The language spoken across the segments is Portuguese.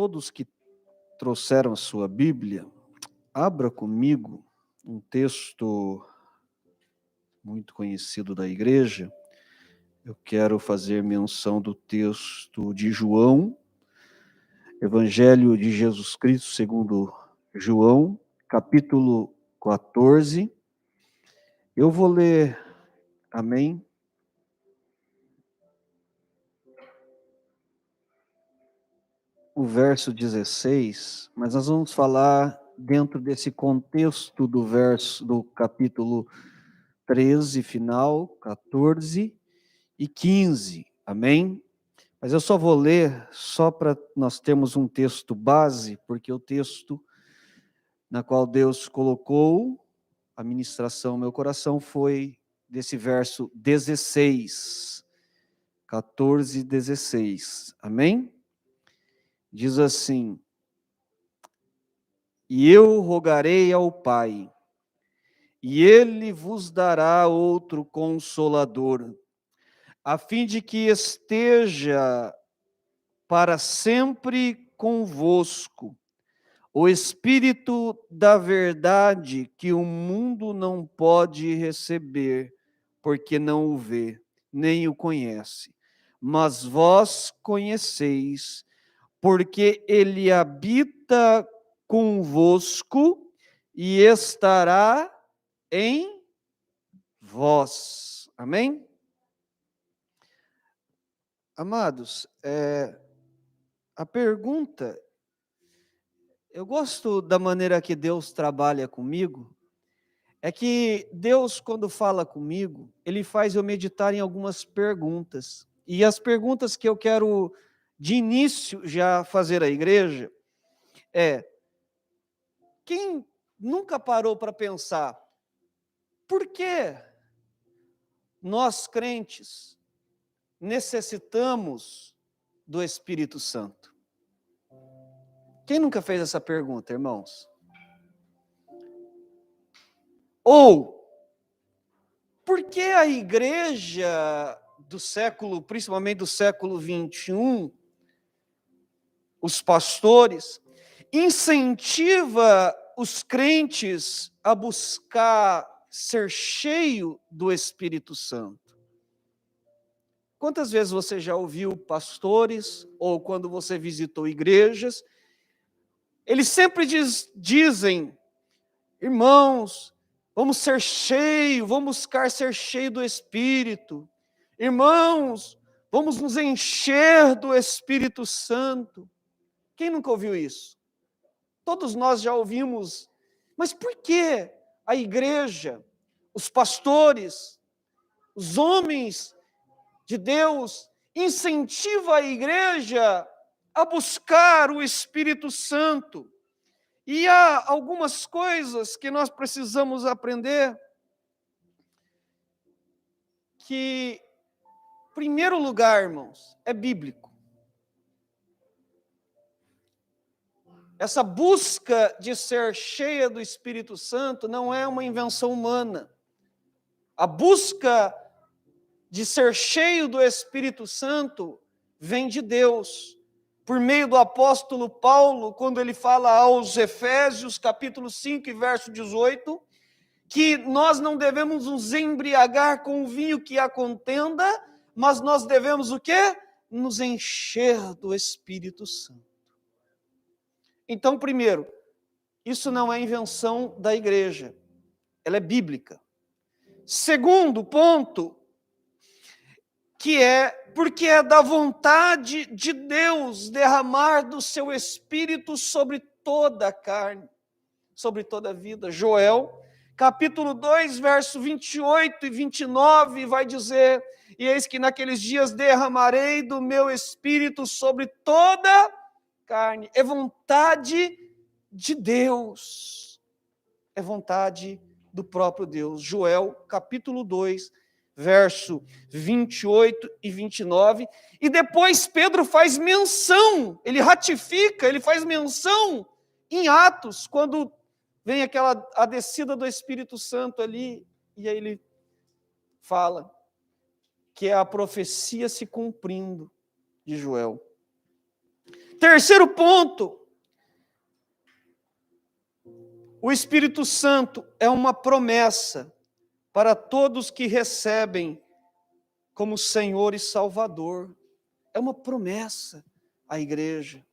Todos que trouxeram a sua Bíblia, abra comigo um texto muito conhecido da igreja. Eu quero fazer menção do texto de João, Evangelho de Jesus Cristo segundo João, capítulo 14. Eu vou ler, amém? O verso 16, mas nós vamos falar dentro desse contexto do verso do capítulo 13, final, 14 e 15, amém? Mas eu só vou ler, só para nós termos um texto base, porque o texto na qual Deus colocou a ministração no meu coração foi desse verso 16, 14 e 16, amém? Diz assim: E eu rogarei ao Pai, e ele vos dará outro Consolador, a fim de que esteja para sempre convosco, o Espírito da verdade que o mundo não pode receber, porque não o vê, nem o conhece. Mas vós conheceis, porque ele habita convosco e estará em vós. Amém? Amados, a pergunta, eu gosto da maneira que Deus trabalha comigo, é que Deus, quando fala comigo, Ele faz eu meditar em algumas perguntas. E as perguntas que eu quero, de início, já fazer à igreja, é: quem nunca parou para pensar, por que nós crentes necessitamos do Espírito Santo? Quem nunca fez essa pergunta, irmãos? Ou, por que a igreja do século, principalmente do século 21, os pastores, incentiva os crentes a buscar ser cheio do Espírito Santo? Quantas vezes você já ouviu pastores, ou quando você visitou igrejas, eles sempre dizem: irmãos, vamos ser cheios, vamos buscar ser cheio do Espírito. Irmãos, vamos nos encher do Espírito Santo. Quem nunca ouviu isso? Todos nós já ouvimos. Mas por que a igreja, os pastores, os homens de Deus incentiva a igreja a buscar o Espírito Santo? E há algumas coisas que nós precisamos aprender, que, em primeiro lugar, irmãos, é bíblico. Essa busca de ser cheia do Espírito Santo não é uma invenção humana. A busca de ser cheio do Espírito Santo vem de Deus, por meio do apóstolo Paulo, quando ele fala aos Efésios, capítulo 5, verso 18, que nós não devemos nos embriagar com o vinho que há contenda, mas nós devemos o quê? Nos encher do Espírito Santo. Então, primeiro, isso não é invenção da igreja, ela é bíblica. Segundo ponto, que é porque é da vontade de Deus derramar do seu Espírito sobre toda a carne, sobre toda a vida. Joel, capítulo 2, verso 28 e 29, vai dizer: e eis que naqueles dias derramarei do meu Espírito sobre toda a carne. É vontade de Deus, é vontade do próprio Deus. Joel, capítulo 2, verso 28 e 29, e depois Pedro faz menção, ele ratifica, ele faz menção em Atos, quando vem a descida do Espírito Santo ali, e aí ele fala que é a profecia se cumprindo de Joel. Terceiro ponto, o Espírito Santo é uma promessa para todos que recebem como Senhor e Salvador. É uma promessa à igreja.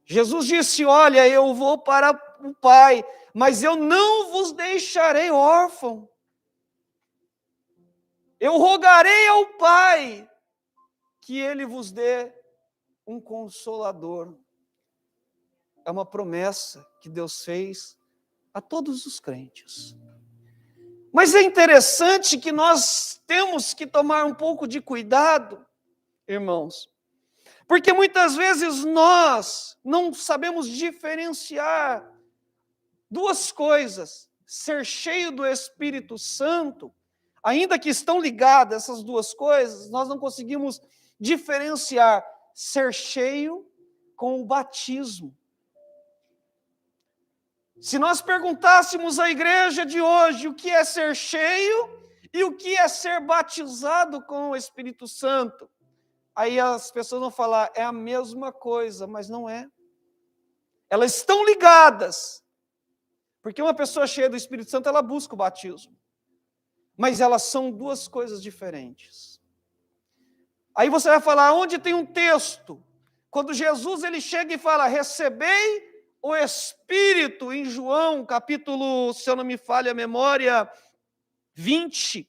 Jesus disse: olha, eu vou para o Pai, mas eu não vos deixarei órfão. Eu rogarei ao Pai que Ele vos dê um Consolador. É uma promessa que Deus fez a todos os crentes. Mas é interessante que nós temos que tomar um pouco de cuidado, irmãos, porque muitas vezes nós não sabemos diferenciar duas coisas: ser cheio do Espírito Santo, ainda que estão ligadas essas duas coisas, nós não conseguimos diferenciar ser cheio com o batismo. Se nós perguntássemos à igreja de hoje o que é ser cheio e o que é ser batizado com o Espírito Santo, aí as pessoas vão falar: é a mesma coisa, mas não é. Elas estão ligadas, porque uma pessoa cheia do Espírito Santo, ela busca o batismo, mas elas são duas coisas diferentes. Aí você vai falar: onde tem um texto, quando Jesus ele chega e fala: recebei o Espírito, em João, capítulo, se eu não me falha a memória, 20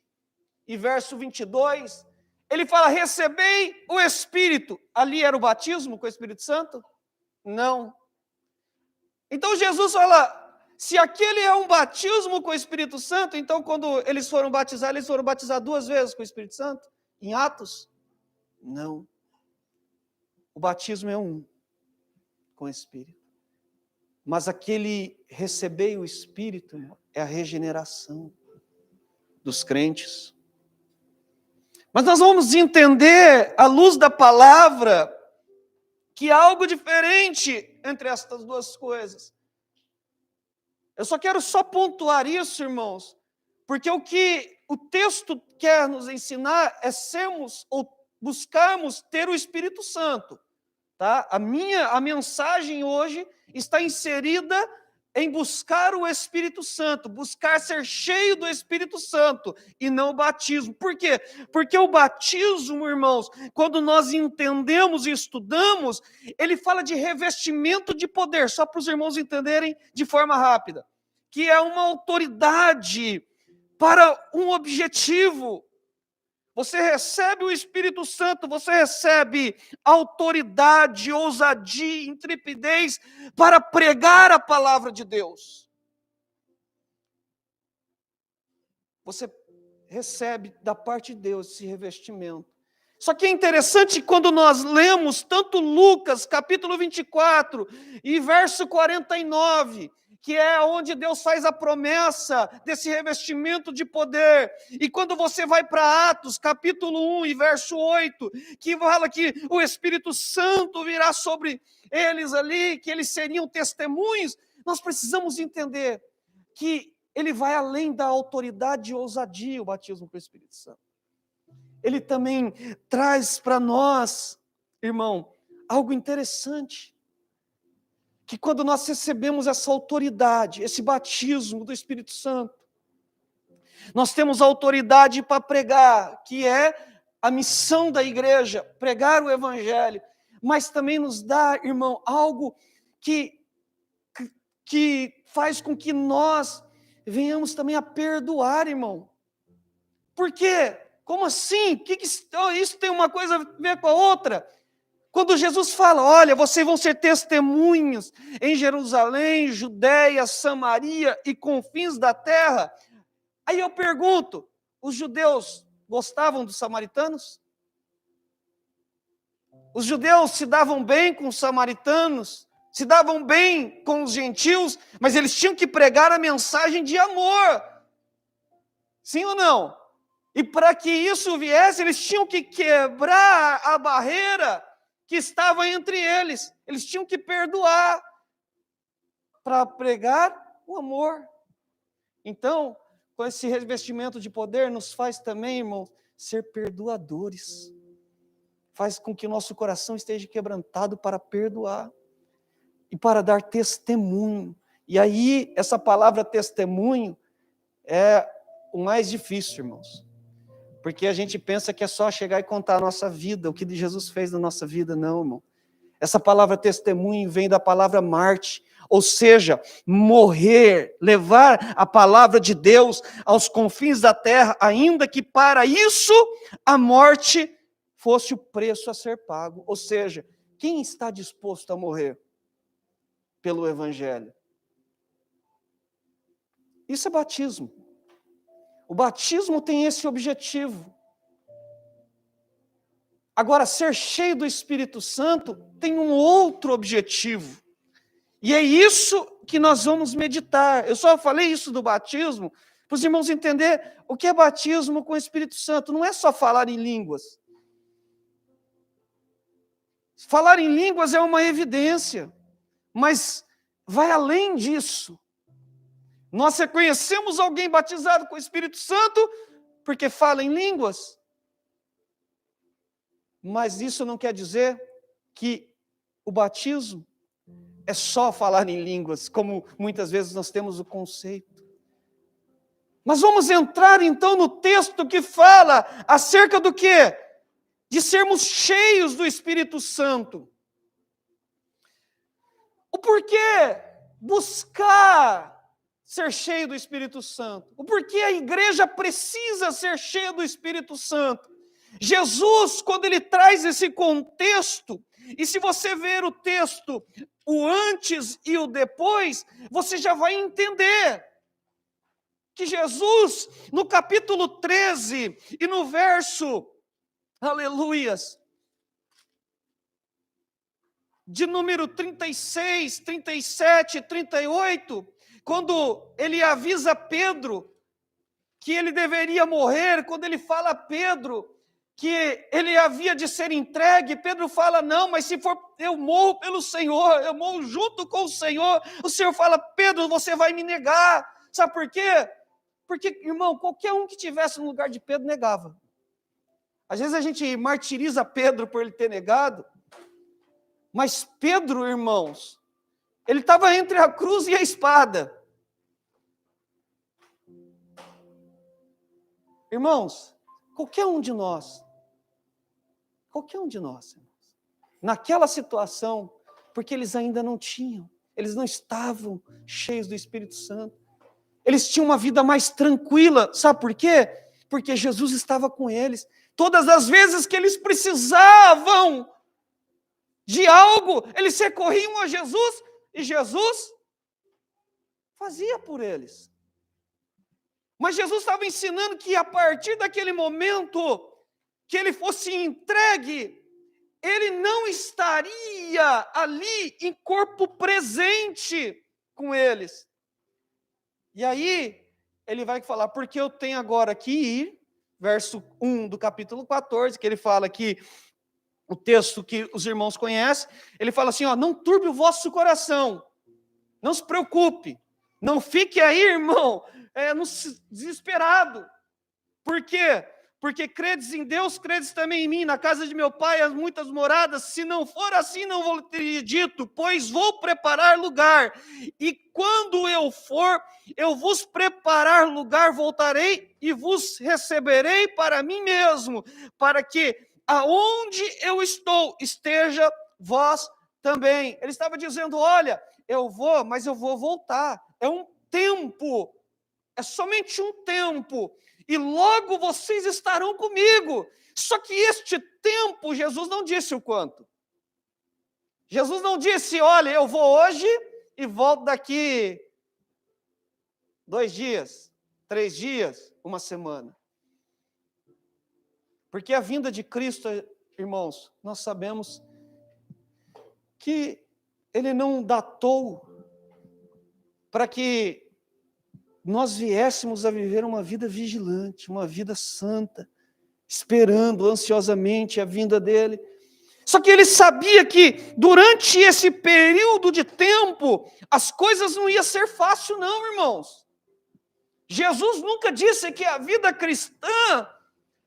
e verso 22, ele fala: recebei o Espírito. Ali era o batismo com o Espírito Santo? Não. Então Jesus fala: se aquele é um batismo com o Espírito Santo, então quando eles foram batizar duas vezes com o Espírito Santo? Em Atos? Não. O batismo é um, com o Espírito. Mas aquele receber o Espírito é a regeneração dos crentes. Mas nós vamos entender, à luz da palavra, que há algo diferente entre estas duas coisas. Eu só quero pontuar isso, irmãos, porque o que o texto quer nos ensinar é sermos ou buscarmos ter o Espírito Santo. Tá? A mensagem hoje está inserida em buscar o Espírito Santo, buscar ser cheio do Espírito Santo e não o batismo. Por quê? Porque o batismo, irmãos, quando nós entendemos e estudamos, ele fala de revestimento de poder, só para os irmãos entenderem de forma rápida, que é uma autoridade para um objetivo. Você recebe o Espírito Santo, você recebe autoridade, ousadia, intrepidez para pregar a palavra de Deus. Você recebe da parte de Deus esse revestimento. Só que é interessante quando nós lemos tanto Lucas, capítulo 24 e verso 49, que é onde Deus faz a promessa desse revestimento de poder. E quando você vai para Atos, capítulo 1 e verso 8, que fala que o Espírito Santo virá sobre eles ali, que eles seriam testemunhos, nós precisamos entender que ele vai além da autoridade e ousadia, o batismo com o Espírito Santo. Ele também traz para nós, irmão, algo interessante. Que quando nós recebemos essa autoridade, esse batismo do Espírito Santo, nós temos autoridade para pregar, que é a missão da igreja, pregar o Evangelho, mas também nos dá, irmão, algo que faz com que nós venhamos também a perdoar, irmão. Por quê? Como assim? Isso tem uma coisa a ver com a outra? Quando Jesus fala: olha, vocês vão ser testemunhas em Jerusalém, Judeia, Samaria e confins da terra. Aí eu pergunto: os judeus gostavam dos samaritanos? Os judeus se davam bem com os samaritanos? Se davam bem com os gentios? Mas eles tinham que pregar a mensagem de amor. Sim ou não? E para que isso viesse, eles tinham que quebrar a barreira que estava entre eles. Eles tinham que perdoar para pregar o amor. Então, com esse revestimento de poder, nos faz também, irmão, ser perdoadores. faz com que o nosso coração esteja quebrantado para perdoar e para dar testemunho. E aí, essa palavra testemunho é o mais difícil, irmãos. Porque a gente pensa que é só chegar e contar a nossa vida, o que Jesus fez na nossa vida. Não, irmão. Essa palavra testemunho vem da palavra Marte, ou seja, morrer, levar a palavra de Deus aos confins da terra, ainda que para isso a morte fosse o preço a ser pago. Ou seja, quem está disposto a morrer pelo Evangelho? Isso é batismo. O batismo tem esse objetivo. Agora, ser cheio do Espírito Santo tem um outro objetivo. E é isso que nós vamos meditar. Eu só falei isso do batismo para os irmãos entenderem o que é batismo com o Espírito Santo. Não é só falar em línguas. Falar em línguas é uma evidência, mas vai além disso. Nós reconhecemos alguém batizado com o Espírito Santo porque fala em línguas. Mas isso não quer dizer que o batismo é só falar em línguas, como muitas vezes nós temos o conceito. Mas vamos entrar então no texto que fala acerca do quê? De sermos cheios do Espírito Santo. O porquê buscar ser cheio do Espírito Santo? O porquê a igreja precisa ser cheia do Espírito Santo? Jesus, quando ele traz esse contexto, e se você ver o texto, o antes e o depois, você já vai entender que Jesus, no capítulo 13 e no verso, aleluias, de número 36, 37, 38, quando ele avisa Pedro que ele deveria morrer, quando ele fala a Pedro que ele havia de ser entregue, Pedro fala, não, mas se for, eu morro pelo Senhor, eu morro junto com o Senhor fala, Pedro, você vai me negar, sabe por quê? Porque, irmão, qualquer um que estivesse no lugar de Pedro negava. Às vezes a gente martiriza Pedro por ele ter negado, mas Pedro, irmãos, ele estava entre a cruz e a espada. Irmãos, qualquer um de nós, irmãos, naquela situação, porque eles ainda não tinham, eles não estavam cheios do Espírito Santo, eles tinham uma vida mais tranquila, sabe por quê? Porque Jesus estava com eles, todas as vezes que eles precisavam de algo, eles recorriam a Jesus, e Jesus fazia por eles. Mas Jesus estava ensinando que a partir daquele momento que ele fosse entregue, ele não estaria ali em corpo presente com eles. E aí, ele vai falar, porque eu tenho agora que ir, verso 1 do capítulo 14, que ele fala que, o texto que os irmãos conhecem, ele fala assim, ó, não turbe o vosso coração, não se preocupe, não fique aí, irmão, desesperado. Por quê? Porque credes em Deus, credes também em mim, na casa de meu pai há muitas moradas, se não for assim, não vou ter dito, pois vou preparar lugar, e quando eu for, eu vos preparar lugar, voltarei e vos receberei para mim mesmo, para que aonde eu estou, esteja vós também. Ele estava dizendo, olha, eu vou, mas eu vou voltar, é um tempo, é somente um tempo, e logo vocês estarão comigo. Só que este tempo, Jesus não disse o quanto. Jesus não disse, olha, eu vou hoje e volto daqui 2 dias, 3 dias, 1 semana. Porque a vinda de Cristo, irmãos, nós sabemos que ele não datou para que nós viéssemos a viver uma vida vigilante, uma vida santa, esperando ansiosamente a vinda dele. Só que ele sabia que durante esse período de tempo, as coisas não iam ser fácil não, irmãos. Jesus nunca disse que a vida cristã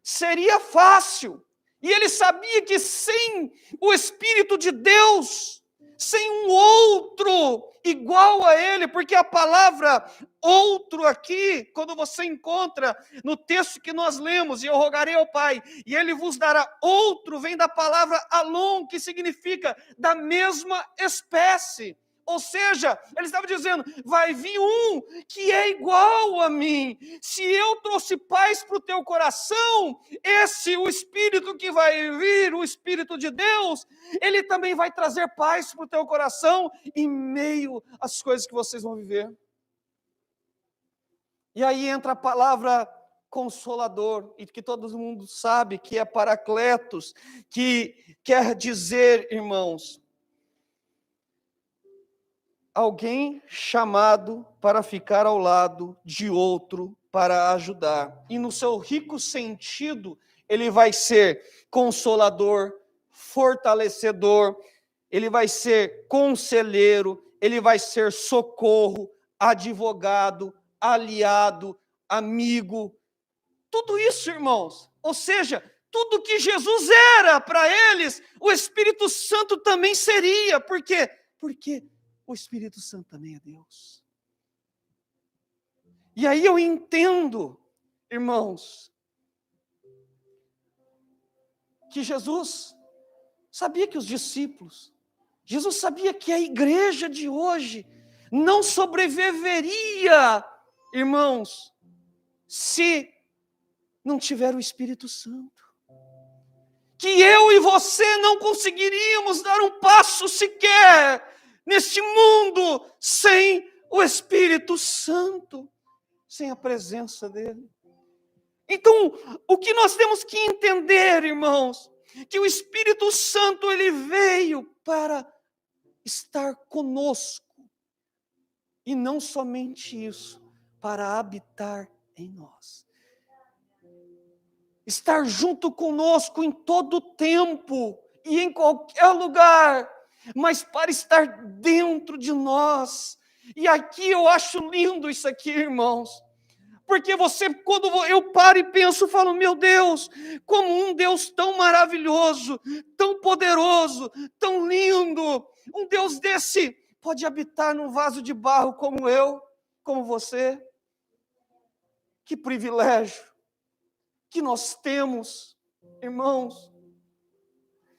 seria fácil. E ele sabia que sem o Espírito de Deus, sem um outro igual a ele, porque a palavra outro aqui, quando você encontra no texto que nós lemos, e eu rogarei ao Pai, e ele vos dará outro, vem da palavra alon, que significa da mesma espécie. Ou seja, ele estava dizendo, vai vir um que é igual a mim. Se eu trouxe paz para o teu coração, o Espírito que vai vir, o Espírito de Deus, ele também vai trazer paz para o teu coração em meio às coisas que vocês vão viver. E aí entra a palavra consolador, e que todo mundo sabe que é paracletos, que quer dizer, irmãos, alguém chamado para ficar ao lado de outro para ajudar. E no seu rico sentido, ele vai ser consolador, fortalecedor, ele vai ser conselheiro, ele vai ser socorro, advogado, aliado, amigo. Tudo isso, irmãos. Ou seja, tudo que Jesus era para eles, o Espírito Santo também seria. Por quê? Porque o Espírito Santo também é Deus. E aí eu entendo, irmãos, que Jesus sabia que os discípulos, Jesus sabia que a igreja de hoje não sobreviveria, irmãos, se não tiver o Espírito Santo. Que eu e você não conseguiríamos dar um passo sequer neste mundo sem o Espírito Santo, sem a presença dele. Então, o que nós temos que entender, irmãos, que o Espírito Santo ele veio para estar conosco, e não somente isso, para habitar em nós. Estar junto conosco em todo tempo e em qualquer lugar, mas para estar dentro de nós. E aqui eu acho lindo isso aqui, irmãos. Porque quando eu paro e penso, falo, meu Deus, como um Deus tão maravilhoso, tão poderoso, tão lindo, um Deus desse pode habitar num vaso de barro como eu, como você. Que privilégio que nós temos, irmãos.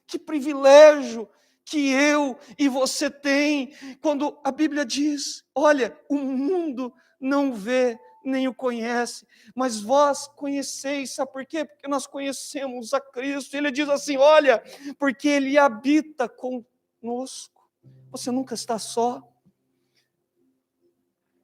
Que privilégio que eu e você tem, quando a Bíblia diz, olha, o mundo não vê, nem o conhece, mas vós conheceis, sabe por quê? Porque nós conhecemos a Cristo. Ele diz assim, olha, porque Ele habita conosco, você nunca está só.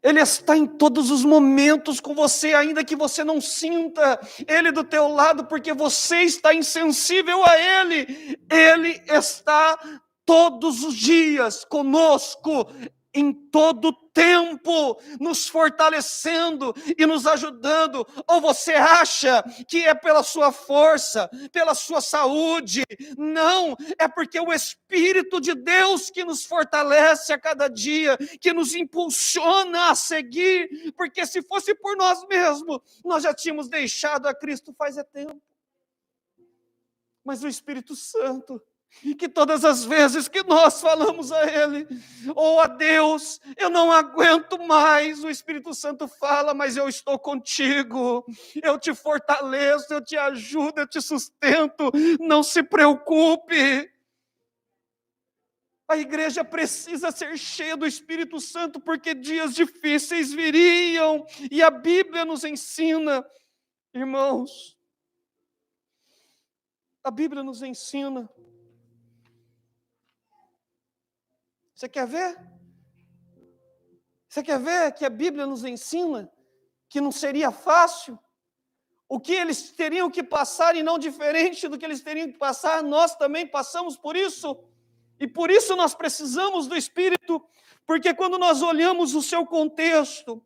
Ele está em todos os momentos com você, ainda que você não sinta Ele do teu lado, porque você está insensível a Ele. Ele está todos os dias conosco, em todo tempo, nos fortalecendo e nos ajudando. Ou você acha que é pela sua força, pela sua saúde? Não, é porque o Espírito de Deus que nos fortalece a cada dia, que nos impulsiona a seguir, porque se fosse por nós mesmos, nós já tínhamos deixado a Cristo faz tempo. Mas o Espírito Santo, que todas as vezes que nós falamos a Ele, ou a Deus, eu não aguento mais, o Espírito Santo fala, mas eu estou contigo, eu te fortaleço, eu te ajudo, eu te sustento, não se preocupe. A igreja precisa ser cheia do Espírito Santo, porque dias difíceis viriam, e a Bíblia nos ensina, irmãos, a Bíblia nos ensina. Você quer ver? Você quer ver que a Bíblia nos ensina que não seria fácil? O que eles teriam que passar, e não diferente do que eles teriam que passar, nós também passamos por isso. E por isso nós precisamos do Espírito, porque quando nós olhamos o seu contexto,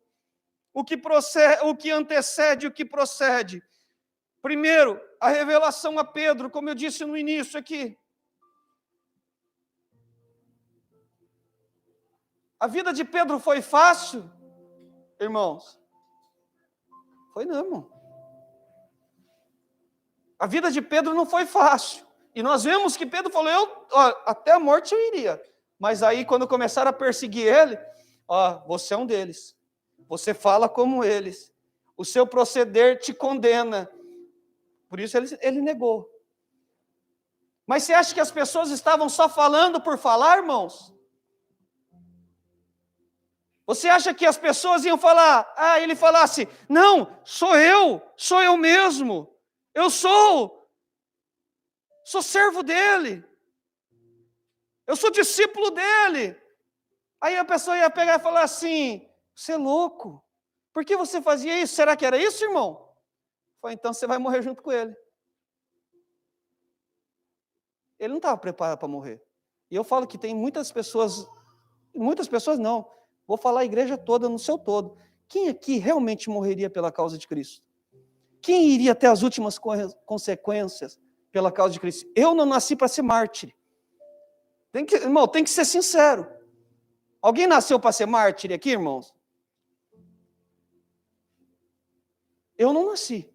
o que antecede o que procede. Primeiro, a revelação a Pedro, como eu disse no início aqui. A vida de Pedro foi fácil, irmãos? Foi não, irmão. A vida de Pedro não foi fácil. E nós vemos que Pedro falou, até a morte eu iria. Mas aí, quando começaram a perseguir ele, você é um deles. Você fala como eles. O seu proceder te condena. Por isso ele negou. Mas você acha que as pessoas estavam só falando por falar, irmãos? Você acha que as pessoas iam falar, ele falasse, não, sou eu mesmo, eu sou servo dele, eu sou discípulo dele. Aí a pessoa ia pegar e falar assim, você é louco, por que você fazia isso? Será que era isso, irmão? Falei, então você vai morrer junto com ele. Ele não estava preparado para morrer. E eu falo que tem muitas pessoas não, vou falar a igreja toda, no seu todo. Quem aqui realmente morreria pela causa de Cristo? Quem iria até as últimas consequências pela causa de Cristo? Eu não nasci para ser mártir. Irmão, tem que ser sincero. Alguém nasceu para ser mártir aqui, irmãos? Eu não nasci.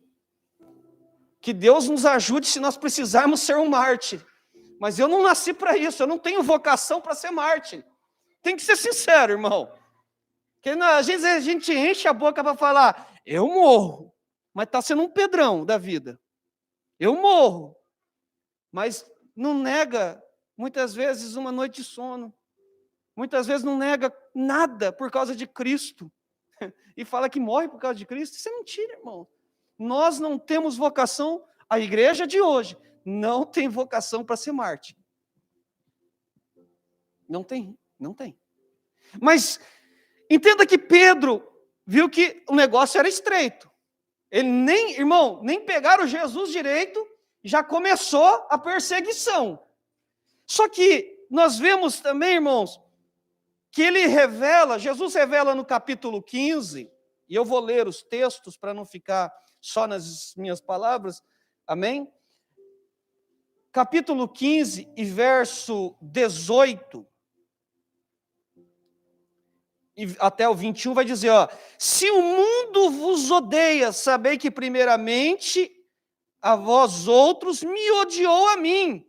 Que Deus nos ajude se nós precisarmos ser um mártir. Mas eu não nasci para isso, eu não tenho vocação para ser mártir. Tem que ser sincero, irmão. Porque às vezes a gente enche a boca para falar, eu morro, mas está sendo um Pedrão da vida. Eu morro, mas não nega, muitas vezes, uma noite de sono. Muitas vezes não nega nada por causa de Cristo. E fala que morre por causa de Cristo. Isso é mentira, irmão. Nós não temos vocação, a igreja de hoje não tem vocação para ser mártir. Não tem. Mas entenda que Pedro viu que o negócio era estreito. Ele nem pegaram Jesus direito, já começou a perseguição. Só que nós vemos também, irmãos, que Jesus revela no capítulo 15, e eu vou ler os textos para não ficar só nas minhas palavras, amém? Capítulo 15 e verso 18, e até o 21 vai dizer, se o mundo vos odeia, sabei que primeiramente a vós outros me odiou a mim.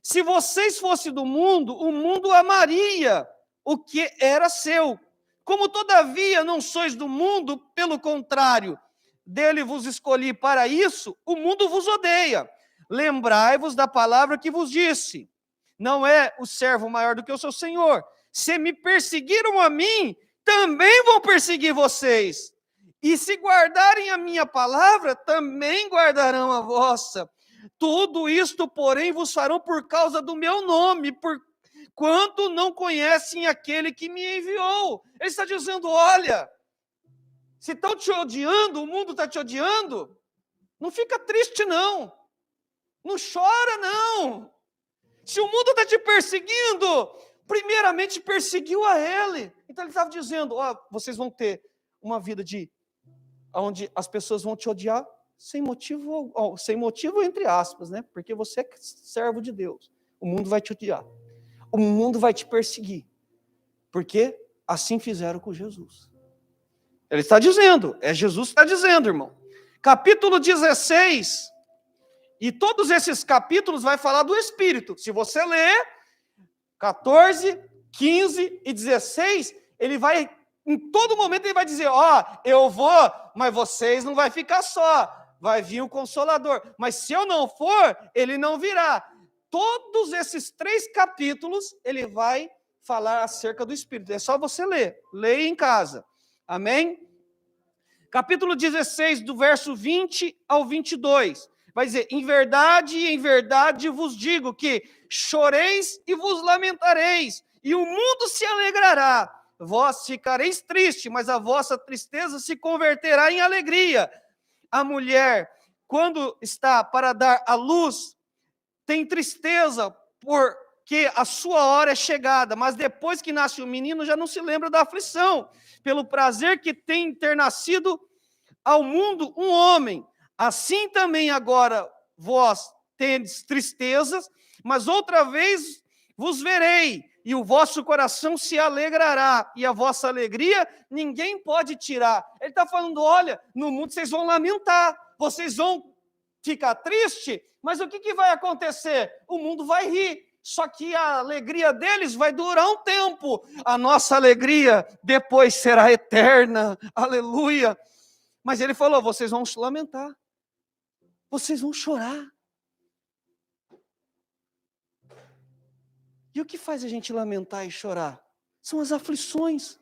Se vocês fossem do mundo, o mundo amaria o que era seu. Como todavia não sois do mundo, pelo contrário, dele vos escolhi para isso, o mundo vos odeia. Lembrai-vos da palavra que vos disse, não é o servo maior do que o seu senhor. Se me perseguiram a mim, também vão perseguir vocês. E se guardarem a minha palavra, também guardarão a vossa. Tudo isto, porém, vos farão por causa do meu nome, quanto não conhecem aquele que me enviou. Ele está dizendo, olha, se estão te odiando, o mundo está te odiando, não fica triste não. Não chora, não. Se o mundo está te perseguindo, primeiramente perseguiu a ele. Então ele estava dizendo, vocês vão ter uma vida onde as pessoas vão te odiar sem motivo entre aspas, né? Porque você é servo de Deus. O mundo vai te odiar. O mundo vai te perseguir. Porque assim fizeram com Jesus. Ele está dizendo, Jesus que está dizendo, irmão. Capítulo 16... E todos esses capítulos vai falar do Espírito. Se você ler 14, 15 e 16, ele vai, em todo momento ele vai dizer, eu vou, mas vocês não vai ficar só. Vai vir o Consolador. Mas se eu não for, ele não virá. Todos esses 3 capítulos, ele vai falar acerca do Espírito. É só você ler. Leia em casa. Amém? Capítulo 16, do verso 20 ao 22. Vai dizer, em verdade vos digo que choreis e vos lamentareis, e o mundo se alegrará. Vós ficareis tristes, mas a vossa tristeza se converterá em alegria. A mulher, quando está para dar à luz, tem tristeza, porque a sua hora é chegada, mas depois que nasce o menino, já não se lembra da aflição, pelo prazer que tem em ter nascido ao mundo um homem. Assim também agora vós tendes tristezas, mas outra vez vos verei, e o vosso coração se alegrará, e a vossa alegria ninguém pode tirar. Ele está falando, olha, no mundo vocês vão lamentar, vocês vão ficar triste, mas o que vai acontecer? O mundo vai rir, só que a alegria deles vai durar um tempo, a nossa alegria depois será eterna, aleluia. Mas ele falou, vocês vão lamentar, vocês vão chorar. E o que faz a gente lamentar e chorar? São as aflições.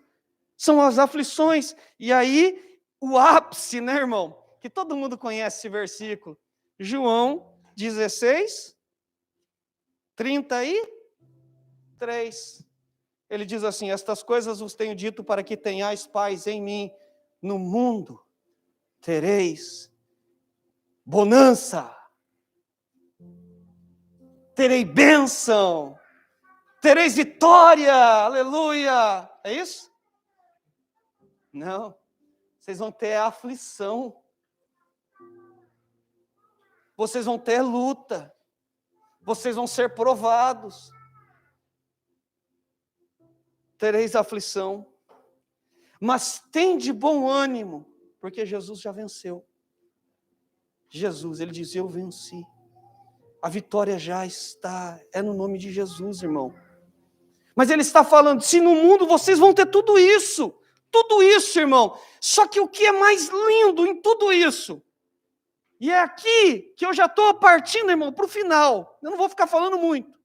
São as aflições. E aí, o ápice, né, irmão? Que todo mundo conhece esse versículo. João 16, 33. Ele diz assim, estas coisas vos tenho dito para que tenhais paz em mim. No mundo tereis bonança. Terei bênção. Tereis vitória, aleluia. É isso? Não. Vocês vão ter aflição. Vocês vão ter luta. Vocês vão ser provados. Tereis aflição. Mas tende bom ânimo, porque Jesus já venceu. Jesus, ele diz, eu venci. A vitória já está, é no nome de Jesus, irmão. Mas ele está falando, se no mundo vocês vão ter tudo isso, irmão. Só que o que é mais lindo em tudo isso, e é aqui que eu já estou partindo, irmão, para o final, eu não vou ficar falando muito,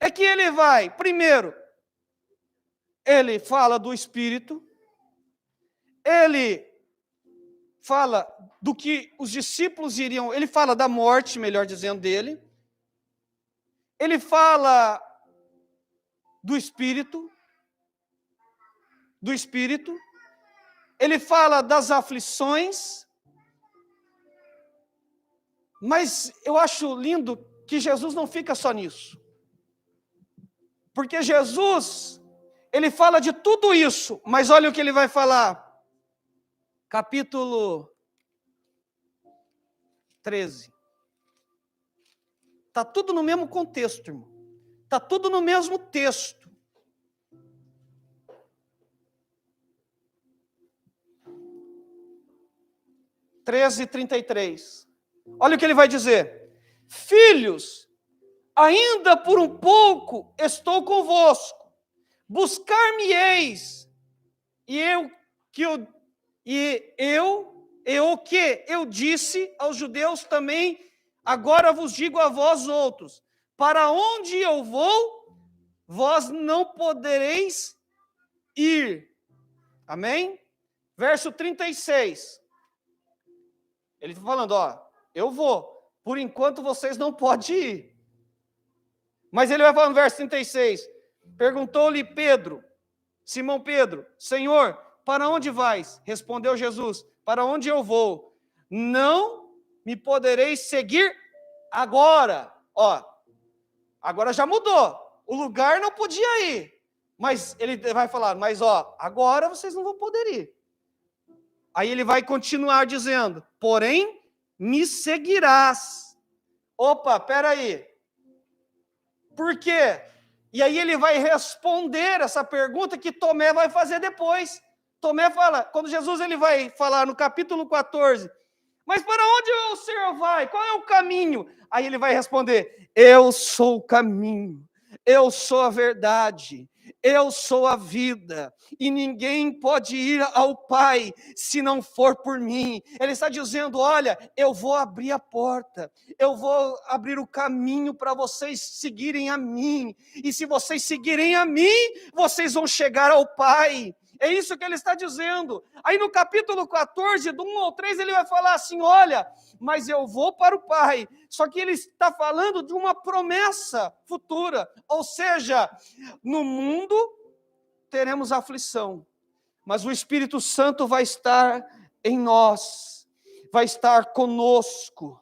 é que ele vai, primeiro, ele fala do Espírito, ele fala do que os discípulos iriam, ele fala da morte, melhor dizendo, dele, ele fala do Espírito, ele fala das aflições, mas eu acho lindo que Jesus não fica só nisso, porque Jesus, ele fala de tudo isso, mas olha o que ele vai falar, capítulo 13, está tudo no mesmo contexto, irmão. Está tudo no mesmo texto. (13, 33). Olha o que ele vai dizer. Filhos, ainda por um pouco estou convosco. Buscar-me-eis. E o que eu disse aos judeus também, agora vos digo a vós outros. Para onde eu vou, vós não podereis ir. Amém? Verso 36. Ele está falando, eu vou. Por enquanto vocês não podem ir. Mas ele vai falar no verso 36. Perguntou-lhe Pedro, Simão Pedro, Senhor, para onde vais? Respondeu Jesus, para onde eu vou? Não me podereis seguir agora. Agora já mudou. O lugar não podia ir. Mas ele vai falar, mas agora vocês não vão poder ir. Aí ele vai continuar dizendo, porém, me seguirás. Opa, peraí. Por quê? E aí ele vai responder essa pergunta que Tomé vai fazer depois. Tomé fala, quando Jesus ele vai falar no capítulo 14, mas para onde o Senhor vai? Qual é o caminho? Aí ele vai responder, eu sou o caminho, eu sou a verdade, eu sou a vida, e ninguém pode ir ao Pai se não for por mim. Ele está dizendo, olha, eu vou abrir a porta, eu vou abrir o caminho para vocês seguirem a mim, e se vocês seguirem a mim, vocês vão chegar ao Pai. É isso que ele está dizendo. Aí no capítulo 14, do 1 ao 3, ele vai falar assim, olha, mas eu vou para o Pai. Só que ele está falando de uma promessa futura. Ou seja, no mundo teremos aflição, mas o Espírito Santo vai estar em nós, vai estar conosco.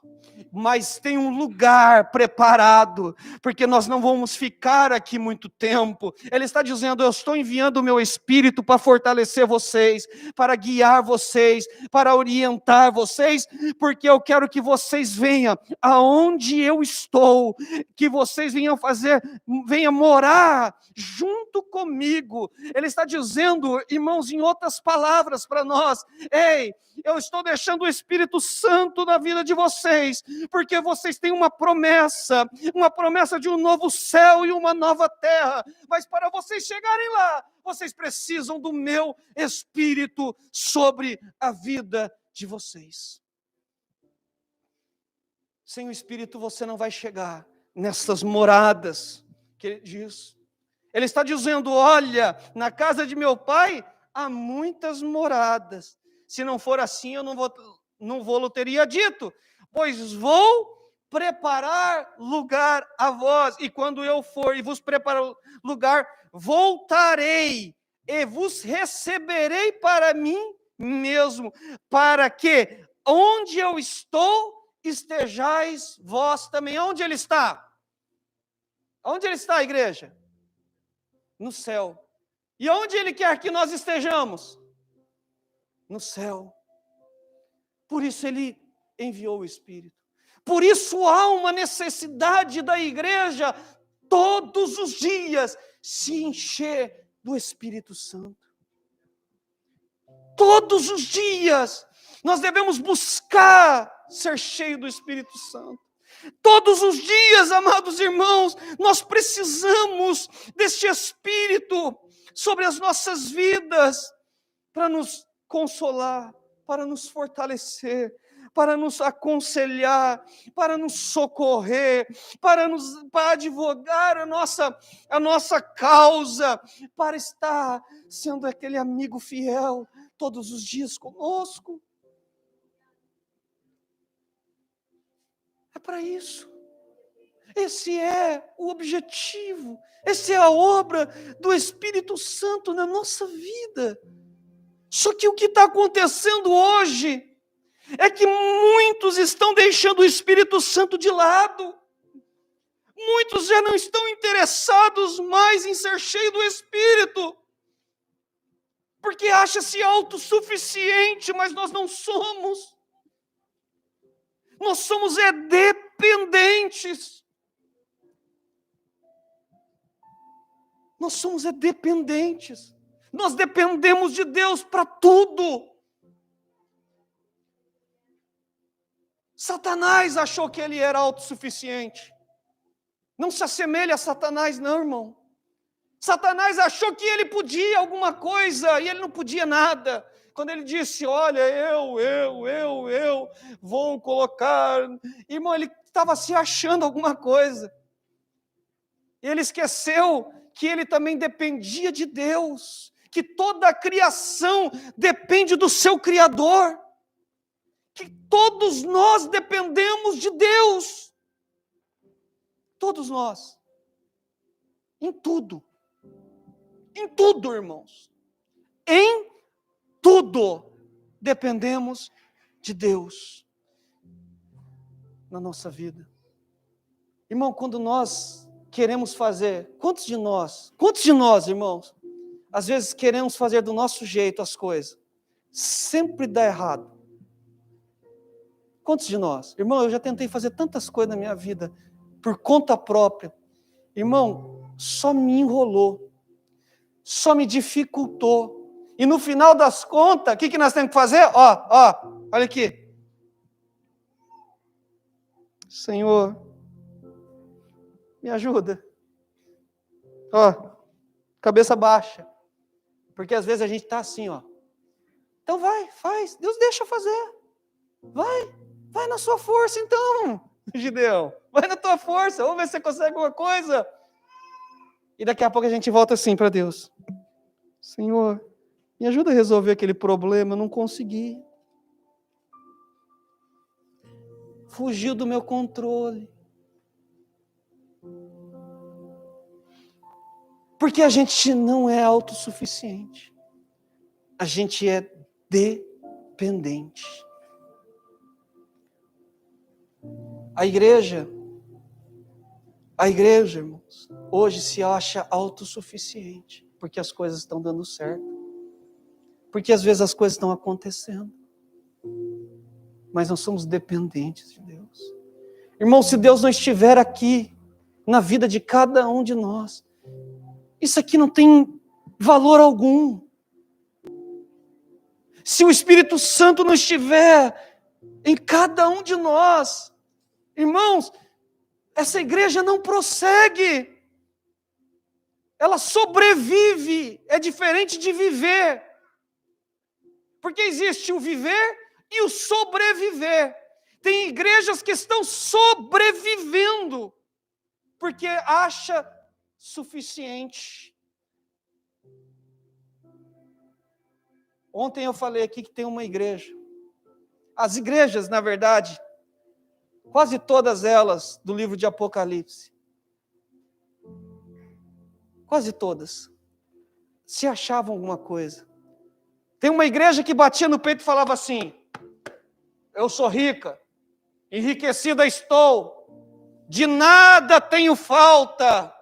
Mas tem um lugar preparado, porque nós não vamos ficar aqui muito tempo. Ele está dizendo, eu estou enviando o meu Espírito para fortalecer vocês, para guiar vocês, para orientar vocês, porque eu quero que vocês venham aonde eu estou, que vocês venham morar junto comigo. Ele está dizendo, irmãos, em outras palavras para nós, ei, eu estou deixando o Espírito Espírito Santo na vida de vocês, porque vocês têm uma promessa de um novo céu e uma nova terra, mas para vocês chegarem lá, vocês precisam do meu Espírito sobre a vida de vocês. Sem o Espírito você não vai chegar nessas moradas que ele diz. Ele está dizendo, olha, na casa de meu pai há muitas moradas. Se não for assim, eu não vou teria dito, pois vou preparar lugar a vós, e quando eu for e vos preparar lugar, voltarei e vos receberei para mim mesmo, para que onde eu estou, estejais vós também. Onde ele está? Onde ele está, igreja? No céu. E onde ele quer que nós estejamos? No céu. Por isso ele enviou o Espírito. Por isso há uma necessidade da igreja todos os dias se encher do Espírito Santo. Todos os dias nós devemos buscar ser cheio do Espírito Santo. Todos os dias, amados irmãos, nós precisamos deste Espírito sobre as nossas vidas, para nos consolar, para nos fortalecer, para nos aconselhar, para nos socorrer, para advogar a nossa causa, para estar sendo aquele amigo fiel todos os dias conosco. É para isso. Esse é o objetivo, essa é a obra do Espírito Santo na nossa vida. Só que o que está acontecendo hoje é que muitos estão deixando o Espírito Santo de lado. Muitos já não estão interessados mais em ser cheios do Espírito, porque acha-se autossuficiente, mas nós não somos. Nós somos dependentes. Nós somos dependentes. Nós dependemos de Deus para tudo. Satanás achou que ele era autossuficiente. Não se assemelha a Satanás, não, irmão. Satanás achou que ele podia alguma coisa e ele não podia nada. Quando ele disse, olha, eu vou colocar... Irmão, ele estava se achando alguma coisa. E ele esqueceu que ele também dependia de Deus, que toda a criação depende do seu Criador, que todos nós dependemos de Deus, todos nós, em tudo, irmãos, em tudo dependemos de Deus na nossa vida. Irmão, quando nós queremos fazer, quantos de nós, irmãos, às vezes queremos fazer do nosso jeito as coisas, sempre dá errado. Quantos de nós? Irmão, eu já tentei fazer tantas coisas na minha vida, por conta própria. Irmão, só me enrolou, só me dificultou. E no final das contas, o que nós temos que fazer? Olha aqui. Senhor, me ajuda. Cabeça baixa. Porque às vezes a gente está assim, Então vai, faz. Deus deixa fazer. Vai na sua força então, Gideão. Vai na tua força, vamos ver se você consegue alguma coisa. E daqui a pouco a gente volta assim para Deus. Senhor, me ajuda a resolver aquele problema, eu não consegui. Fugiu do meu controle. Porque a gente não é autossuficiente. A gente é dependente. A igreja, irmãos, hoje se acha autossuficiente, porque as coisas estão dando certo. Porque às vezes as coisas estão acontecendo. Mas nós somos dependentes de Deus. Irmão, se Deus não estiver aqui, na vida de cada um de nós, isso aqui não tem valor algum. Se o Espírito Santo não estiver em cada um de nós. Irmãos, essa igreja não prossegue, ela sobrevive, é diferente de viver, porque existe o viver e o sobreviver. Tem igrejas que estão sobrevivendo, porque acha suficiente. Ontem eu falei aqui que tem uma igreja. As igrejas, na verdade, quase todas elas do livro de Apocalipse, quase todas, se achavam alguma coisa. Tem uma igreja que batia no peito e falava assim: eu sou rica, enriquecida estou, de nada tenho falta.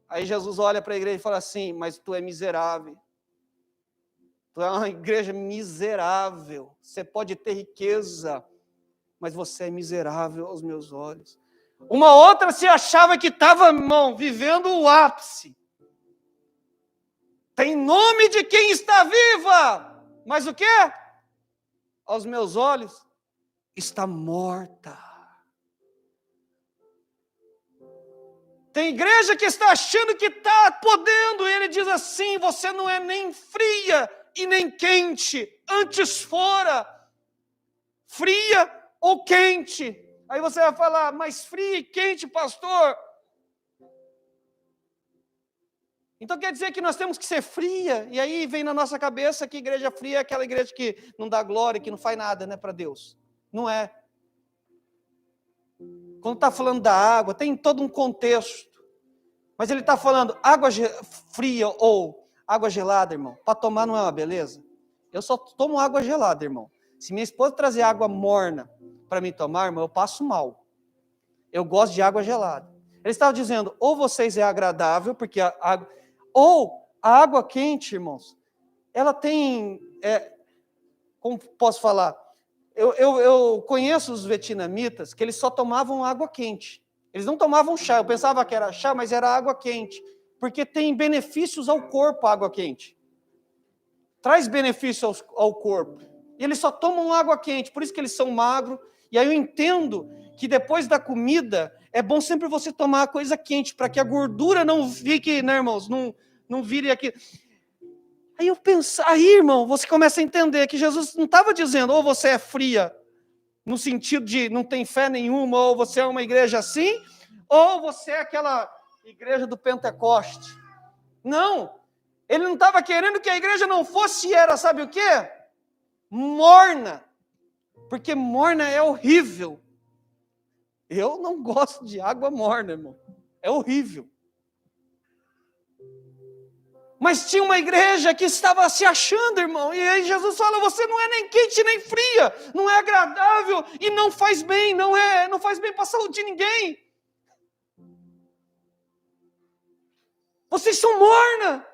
Aí Jesus olha para a igreja e fala assim: mas tu é miserável. Tu é uma igreja miserável. Você pode ter riqueza, mas você é miserável aos meus olhos. Uma outra se achava que estava, irmão, vivendo o ápice. Tem nome de quem está viva, mas o quê? Aos meus olhos, está morta. Tem igreja que está achando que está podendo, e ele diz assim: você não é nem fria e nem quente, antes fora, fria ou quente. Aí você vai falar: mas fria e quente, pastor? Então quer dizer que nós temos que ser fria, e aí vem na nossa cabeça que igreja fria é aquela igreja que não dá glória, que não faz nada, né, para Deus. Não é. Quando está falando da água, tem todo um contexto. Mas ele está falando água fria ou água gelada, irmão. Para tomar não é uma beleza? Eu só tomo água gelada, irmão. Se minha esposa trazer água morna para mim tomar, irmão, eu passo mal. Eu gosto de água gelada. Ele estava dizendo, ou vocês é agradável, porque a água... Ou a água quente, irmãos, ela tem... como posso falar? Eu conheço os vietnamitas que eles só tomavam água quente. Eles não tomavam chá. Eu pensava que era chá, mas era água quente. Porque tem benefícios ao corpo a água quente. Traz benefício ao corpo. E eles só tomam água quente. Por isso que eles são magros. E aí eu entendo que depois da comida, é bom sempre você tomar coisa quente, para que a gordura não fique, né, irmãos? Não vire aqui. Aí eu penso, aí, irmão, você começa a entender que Jesus não estava dizendo, ou você é fria, no sentido de não tem fé nenhuma, ou você é uma igreja assim, ou você é aquela igreja do Pentecoste. Não, ele não estava querendo que a igreja não fosse, era, sabe o quê? Morna, porque morna é horrível. Eu não gosto de água morna, irmão, é horrível. Mas tinha uma igreja que estava se achando, irmão, e aí Jesus fala, você não é nem quente nem fria, não é agradável e não faz bem, não faz bem para a saúde de ninguém. Vocês são morna,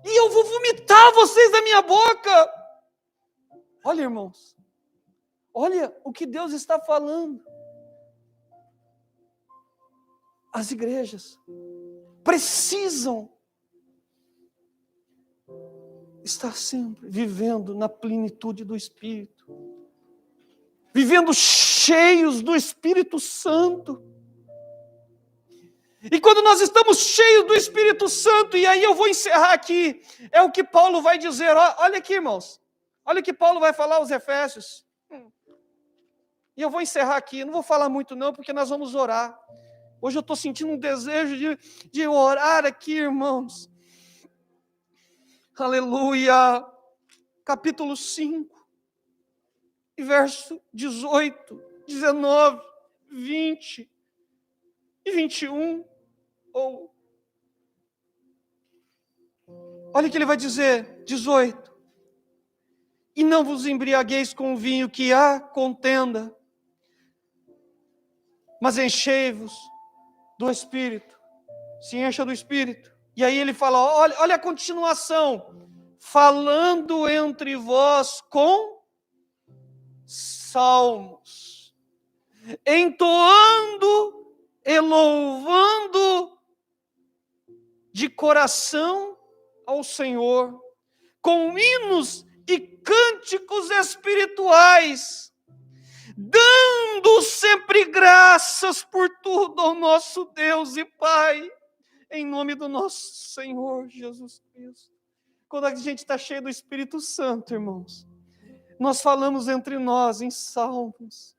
e eu vou vomitar vocês da minha boca. Olha, irmãos, olha o que Deus está falando. As igrejas precisam estar sempre vivendo na plenitude do Espírito, vivendo cheios do Espírito Santo. E quando nós estamos cheios do Espírito Santo, e aí eu vou encerrar aqui, é o que Paulo vai dizer, olha aqui, irmãos, olha o que Paulo vai falar aos Efésios. E eu vou encerrar aqui, não vou falar muito não, porque nós vamos orar. Hoje eu estou sentindo um desejo de orar aqui, irmãos. Aleluia, capítulo 5, verso 18, 19, 20 e 21. Olha o que ele vai dizer, 18. E não vos embriagueis com o vinho que há contenda, mas enchei-vos do Espírito, se encha do Espírito. E aí ele fala, olha a continuação, falando entre vós com salmos, entoando e louvando de coração ao Senhor, com hinos e cânticos espirituais, dando sempre graças por tudo ao nosso Deus e Pai, em nome do nosso Senhor Jesus Cristo. Quando a gente está cheio do Espírito Santo, irmãos, nós falamos entre nós em salmos,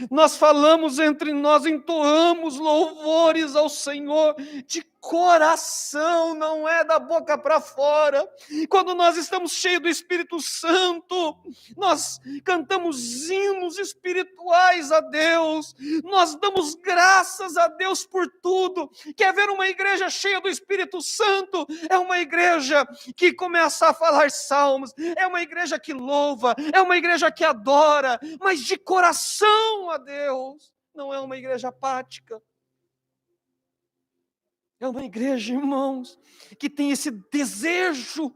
nós falamos entre nós, entoamos louvores ao Senhor de coração, não é da boca para fora. Quando nós estamos cheios do Espírito Santo, nós cantamos hinos espirituais a Deus, nós damos graças a Deus por tudo. Quer ver uma igreja cheia do Espírito Santo? É uma igreja que começa a falar salmos, é uma igreja que louva, é uma igreja que adora, mas de coração a Deus, não é uma igreja apática. É uma igreja, irmãos, que tem esse desejo,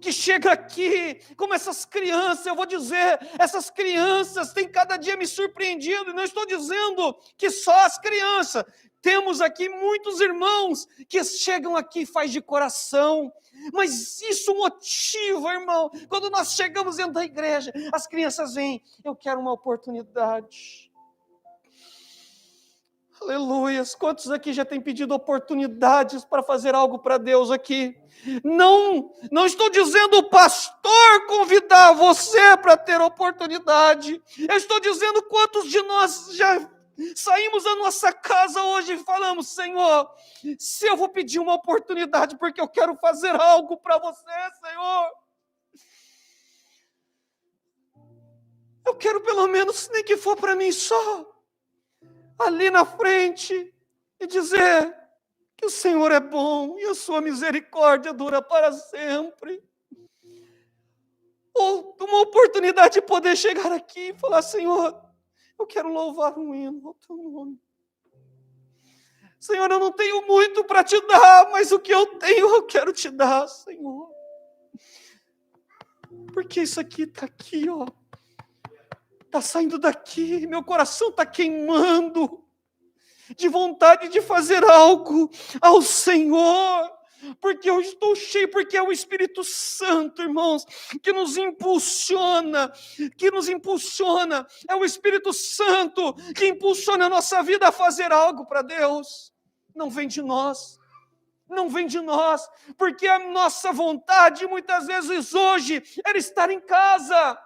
que chega aqui, como essas crianças, eu vou dizer, essas crianças têm cada dia me surpreendido, e não estou dizendo que só as crianças, temos aqui muitos irmãos que chegam aqui e faz de coração, mas isso motiva, irmão, quando nós chegamos dentro da igreja, as crianças vêm, eu quero uma oportunidade. Aleluias, quantos aqui já têm pedido oportunidades para fazer algo para Deus aqui? Não estou dizendo o pastor convidar você para ter oportunidade, eu estou dizendo quantos de nós já saímos da nossa casa hoje e falamos, Senhor, se eu vou pedir uma oportunidade porque eu quero fazer algo para você, Senhor, eu quero pelo menos, nem que for para mim só, ali na frente e dizer que o Senhor é bom e a sua misericórdia dura para sempre. Ou uma oportunidade de poder chegar aqui e falar, Senhor, eu quero louvar um hino ao teu nome. Senhor, eu não tenho muito para te dar, mas o que eu tenho eu quero te dar, Senhor. Porque isso aqui está aqui, ó. Está saindo daqui, meu coração está queimando de vontade de fazer algo ao Senhor, porque eu estou cheio, porque é o Espírito Santo, irmãos, que nos impulsiona, é o Espírito Santo que impulsiona a nossa vida a fazer algo para Deus, não vem de nós, porque a nossa vontade muitas vezes hoje era estar em casa.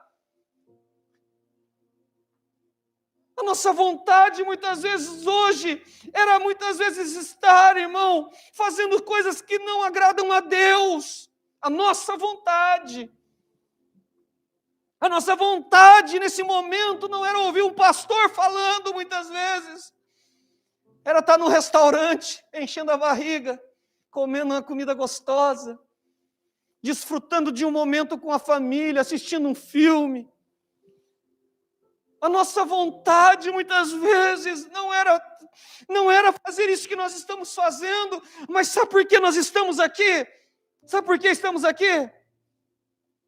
A nossa vontade, muitas vezes, hoje, era muitas vezes estar, irmão, fazendo coisas que não agradam a Deus. A nossa vontade nesse momento não era ouvir um pastor falando, muitas vezes. Era estar no restaurante, enchendo a barriga, comendo uma comida gostosa, desfrutando de um momento com a família, assistindo um filme. A nossa vontade, muitas vezes, não era fazer isso que nós estamos fazendo, mas sabe por que nós estamos aqui? Sabe por que estamos aqui?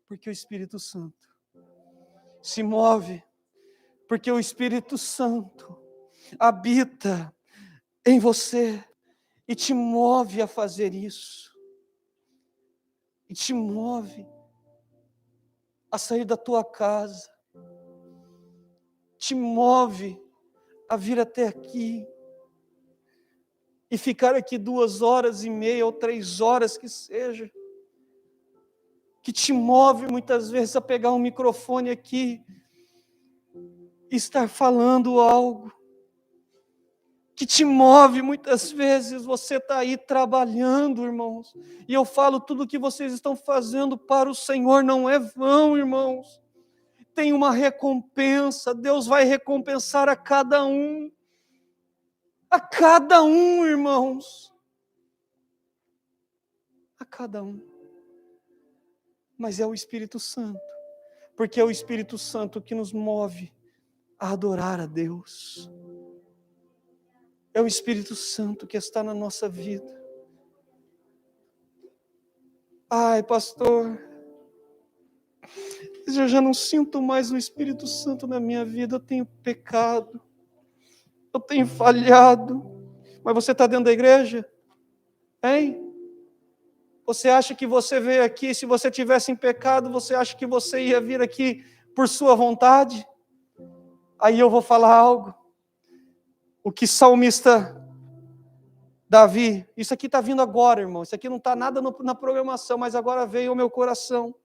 Porque o Espírito Santo se move, porque o Espírito Santo habita em você e te move a fazer isso, e te move a sair da tua casa, te move a vir até aqui e ficar aqui 2h30 ou 3 horas que seja, que te move muitas vezes a pegar um microfone aqui e estar falando algo, que te move muitas vezes, você está aí trabalhando, irmãos, e eu falo, tudo que vocês estão fazendo para o Senhor não é vão, irmãos, tem uma recompensa, Deus vai recompensar a cada um, irmãos, a cada um, mas é o Espírito Santo, porque é o Espírito Santo que nos move a adorar a Deus, é o Espírito Santo que está na nossa vida. Ai, pastor, eu já não sinto mais o Espírito Santo na minha vida, eu tenho pecado, eu tenho falhado. Mas você está dentro da igreja? Hein? Você acha que você veio aqui, se você tivesse em pecado, você acha que você ia vir aqui por sua vontade? Aí eu vou falar algo. O que salmista Davi, isso aqui está vindo agora, irmão. Isso aqui não está nada na programação, mas agora veio ao meu coração.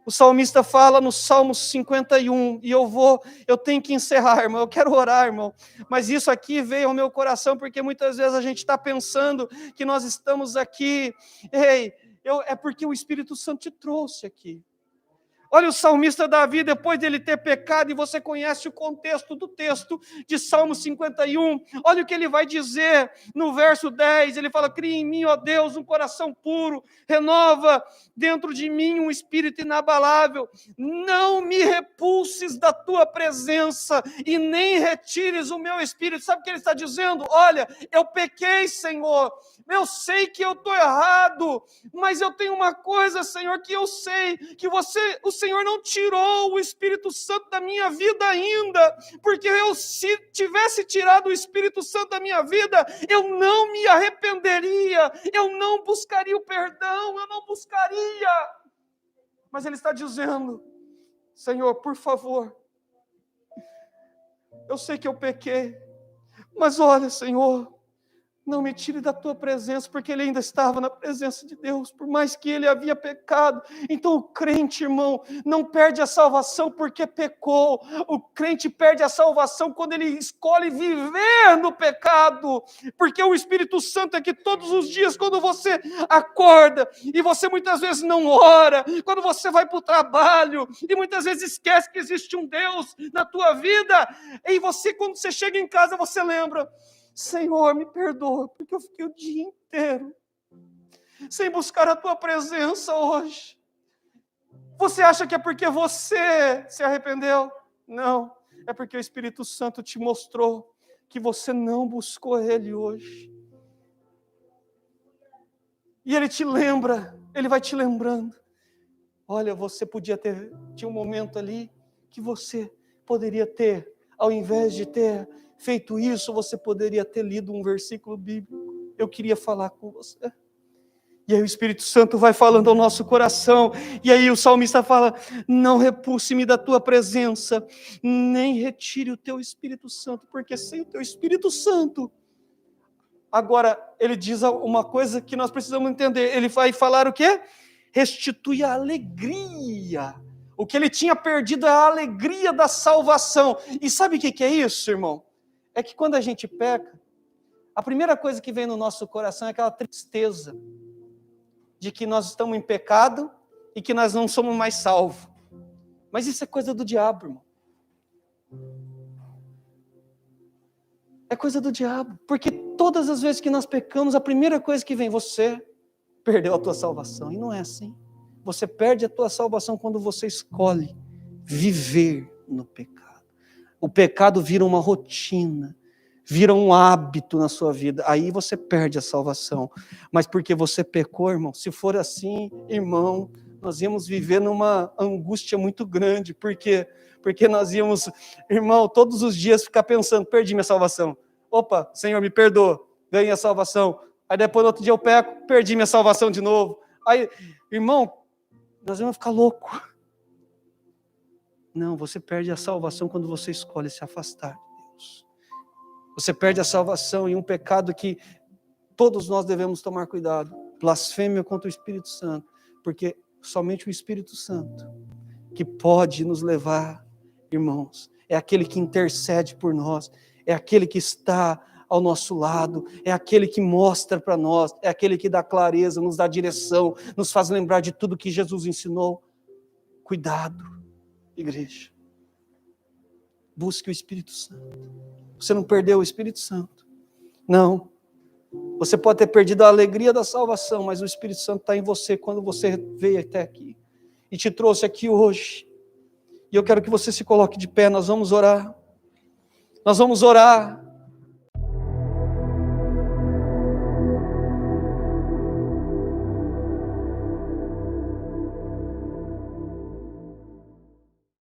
O salmista fala no Salmo 51, e eu tenho que encerrar, irmão, eu quero orar, irmão, mas isso aqui veio ao meu coração, porque muitas vezes a gente está pensando que nós estamos aqui, é porque o Espírito Santo te trouxe aqui. Olha o salmista Davi, depois dele ter pecado, e você conhece o contexto do texto de Salmo 51, olha o que ele vai dizer no verso 10, ele fala: cria em mim, ó Deus, um coração puro, renova dentro de mim um espírito inabalável, não me repulses da tua presença, e nem retires o meu espírito. Sabe o que ele está dizendo? Olha, eu pequei, Senhor, eu sei que eu estou errado, mas eu tenho uma coisa, Senhor, que eu sei, que o Senhor não tirou o Espírito Santo da minha vida ainda, porque se tivesse tirado o Espírito Santo da minha vida, eu não me arrependeria, eu não buscaria o perdão, eu não buscaria. Mas ele está dizendo: Senhor, por favor, eu sei que eu pequei, mas olha, Senhor, não me tire da tua presença, porque ele ainda estava na presença de Deus, por mais que ele havia pecado. Então o crente, irmão, não perde a salvação porque pecou. O crente perde a salvação quando ele escolhe viver no pecado, porque o Espírito Santo é que todos os dias, quando você acorda, e você muitas vezes não ora, quando você vai para o trabalho, e muitas vezes esquece que existe um Deus na tua vida, e você, quando você chega em casa, você lembra: Senhor, me perdoa, porque eu fiquei o dia inteiro sem buscar a tua presença hoje. Você acha que é porque você se arrependeu? Não, é porque o Espírito Santo te mostrou que você não buscou ele hoje. E ele te lembra, ele vai te lembrando. Olha, você tinha um momento ali que você poderia ter, ao invés de ter feito isso, você poderia ter lido um versículo bíblico. Eu queria falar com você. E aí o Espírito Santo vai falando ao nosso coração, e aí o salmista fala: não repulse-me da tua presença, nem retire o teu Espírito Santo, porque sem o teu Espírito Santo... Agora, ele diz uma coisa que nós precisamos entender, ele vai falar o quê? Restitui a alegria. O que ele tinha perdido é a alegria da salvação. E sabe o que é isso, irmão? É que quando a gente peca, a primeira coisa que vem no nosso coração é aquela tristeza de que nós estamos em pecado e que nós não somos mais salvos. Mas isso é coisa do diabo, irmão. É coisa do diabo, porque todas as vezes que nós pecamos, a primeira coisa que vem: você perdeu a tua salvação. E não é assim. Você perde a tua salvação quando você escolhe viver no pecado. O pecado vira uma rotina, vira um hábito na sua vida. Aí você perde a salvação. Mas porque você pecou, irmão, se for assim, irmão, nós íamos viver numa angústia muito grande. Por quê? Porque nós íamos, irmão, todos os dias ficar pensando: perdi minha salvação. Opa, Senhor, me perdoa, ganhei a salvação. Aí depois, no outro dia eu peco, perdi minha salvação de novo. Aí, irmão, nós vamos ficar loucos. Não, você perde a salvação quando você escolhe se afastar de Deus. Você perde a salvação em um pecado que todos nós devemos tomar cuidado. Blasfêmia contra o Espírito Santo. Porque somente o Espírito Santo que pode nos levar, irmãos, é aquele que intercede por nós, é aquele que está ao nosso lado, é aquele que mostra para nós, é aquele que dá clareza, nos dá direção, nos faz lembrar de tudo que Jesus ensinou. Cuidado, igreja. Busque o Espírito Santo. Você não perdeu o Espírito Santo. Não. Você pode ter perdido a alegria da salvação, mas o Espírito Santo está em você quando você veio até aqui e te trouxe aqui hoje. E eu quero que você se coloque de pé, nós vamos orar. Nós vamos orar.